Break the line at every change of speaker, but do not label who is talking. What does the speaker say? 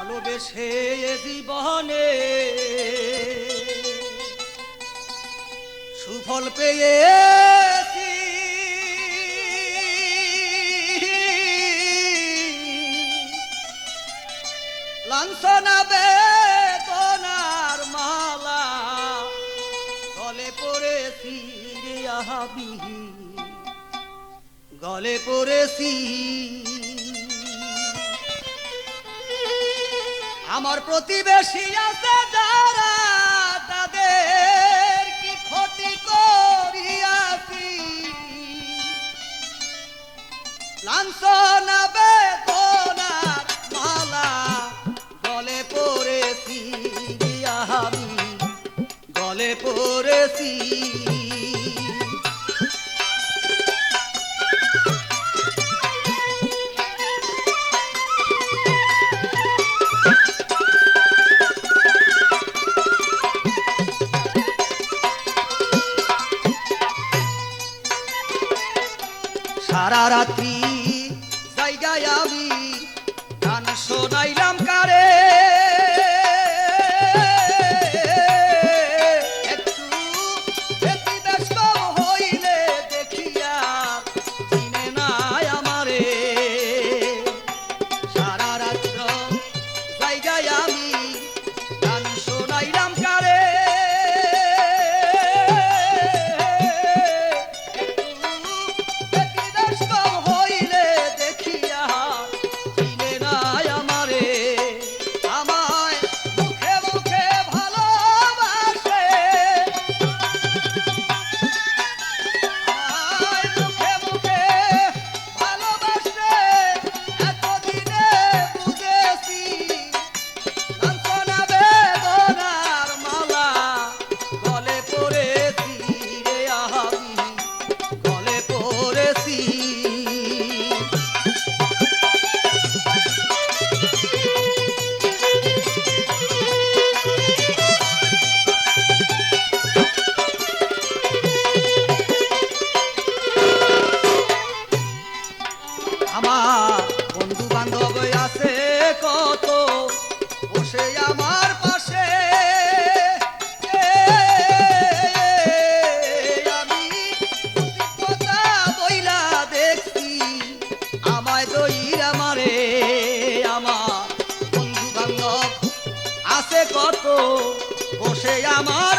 ভালোবেসে জীবনে সুফল পেয়েছি, লাঞ্ছনা বেদনার মালা গলে পড়েছি রে আহাবি, গলে পড়েছি। আমার প্রতিবেশী আছে যারা, তাদের কি ক্ষতি করিয়াছি, লাঞ্ছনা বেদনার মালা গলে পড়েছি আমি, গলে পড়েছি। সারা রাত্রি জায়গায় আমি গান শোনাইলাম কারে, একটু ব্যতিব্যস্ত হইলে দেখিয়া চিনে নাই আমারে। সারা রাত্র জায়গায় আমি গান শোনাইলাম কারে, আমার বন্ধু বান্ধব আছে কত বসে আমার পাশে, আমি কথা বইলা দেখছি আমায় দইরা মারে। আমার বন্ধু বান্ধব আছে কত বসে আমার